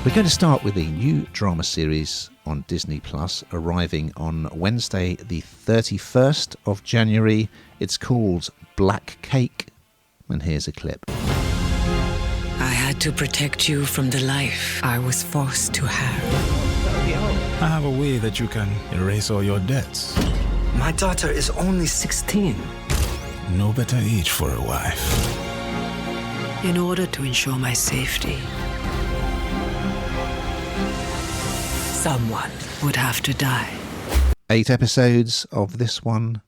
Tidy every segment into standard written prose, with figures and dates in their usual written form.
We're going to start with a new drama series on Disney Plus, arriving on Wednesday, the 31st of January. It's called Black Cake, and here's a clip. I had to protect you from the life I was forced to have. I have a way that you can erase all your debts. My daughter is only 16. No better age for a wife. In order to ensure my safety, someone would have to die. 8 episodes of this one.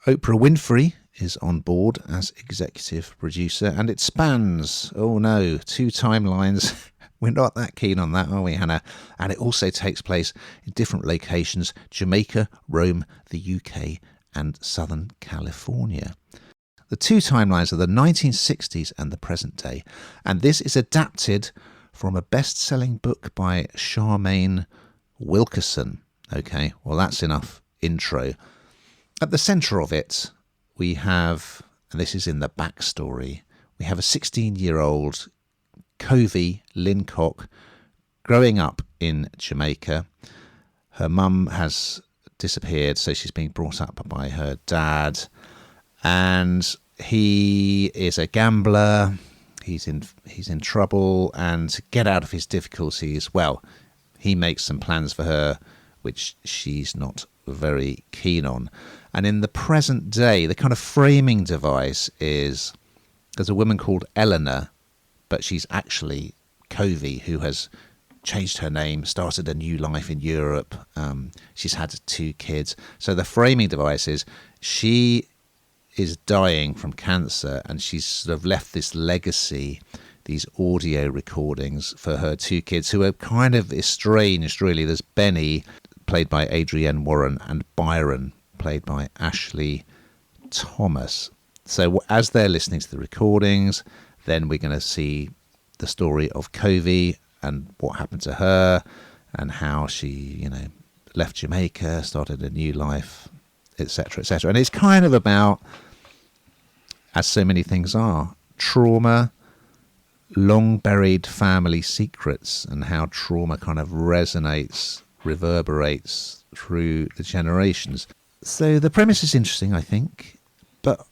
Oprah Winfrey is on board as executive producer, and it spans, 2 timelines. We're not that keen on that, are we, Hannah? And it also takes place in different locations: Jamaica, Rome, the UK, and Southern California. The 2 timelines are the 1960s and the present day, and this is adapted from a best-selling book by Charmaine Wilkerson. Okay, well, that's enough intro. At the centre of it, we have, and this is in the backstory, we have a 16-year-old Covey, Lynn Cock, growing up in Jamaica. Her mum has disappeared, so she's being brought up by her dad, and he is a gambler. He's in trouble, and to get out of his difficulties, well, he makes some plans for her, which she's not very keen on. And in the present day, the kind of framing device is there's a woman called Eleanor, but she's actually Covey, who has changed her name, started a new life in Europe. She's had 2 kids. So the framing device is she is dying from cancer, and she's sort of left this legacy, these audio recordings for her 2 kids, who are kind of estranged, really. There's Benny, played by Adrienne Warren, and Byron, played by Ashley Thomas. So as they're listening to the recordings, then we're going to see the story of Covey and what happened to her, and how she, left Jamaica, started a new life, etc., etc. And it's kind of about, as so many things are, trauma, long-buried family secrets, and how trauma kind of resonates, reverberates through the generations. So the premise is interesting, I think, but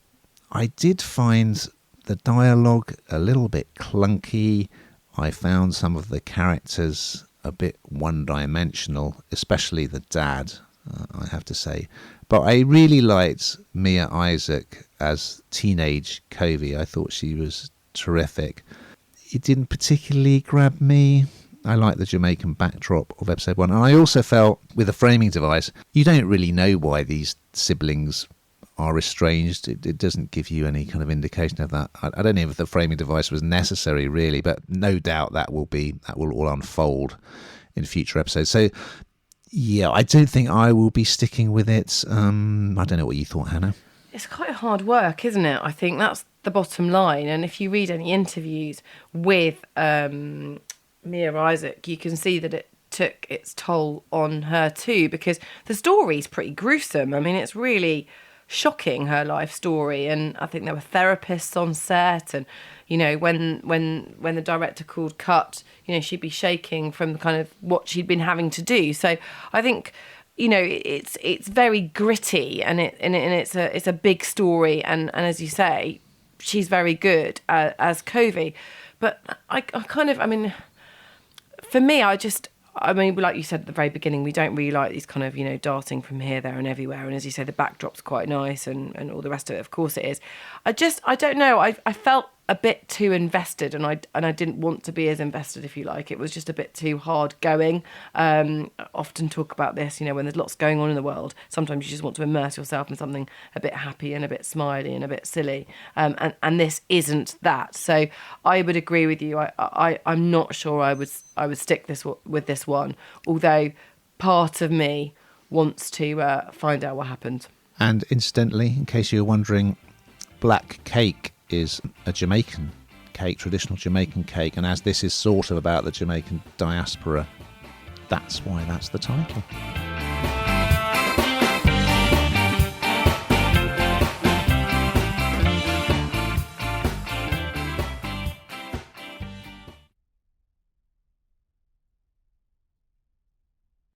I did find the dialogue a little bit clunky. I found some of the characters a bit one-dimensional, especially the dad, I have to say. But I really liked Mia Isaac as teenage Covey. I thought she was terrific. It didn't particularly grab me. I like the Jamaican backdrop of episode 1. And I also felt, with the framing device, you don't really know why these siblings are estranged. It doesn't give you any kind of indication of that. I don't know if the framing device was necessary, really, but no doubt that will all unfold in future episodes. So, yeah, I don't think I will be sticking with it. I don't know what you thought, Hannah. It's quite hard work, isn't it? I think that's the bottom line. And if you read any interviews with Mia Isaac, you can see that it took its toll on her too, because the story's pretty gruesome. I mean, it's really shocking, her life story. And I think there were therapists on set, and when the director called cut, she'd be shaking from the kind of what she'd been having to do. So I think it's very gritty, and it's a big story, and as you say, she's very good as Covey. But for me, like you said at the very beginning, we don't really like these kind of, darting from here, there and everywhere. And as you say, the backdrop's quite nice and all the rest of it, of course it is. I don't know. I felt a bit too invested, and I didn't want to be as invested, if you like. It was just a bit too hard going. I often talk about this, when there's lots going on in the world, sometimes you just want to immerse yourself in something a bit happy and a bit smiley and a bit silly. And this isn't that. So I would agree with you. I'm not sure I would stick with this one, although part of me wants to find out what happened. And incidentally, in case you're wondering, Black Cake is a Jamaican cake, traditional Jamaican cake, and as this is sort of about the Jamaican diaspora, that's why that's the title.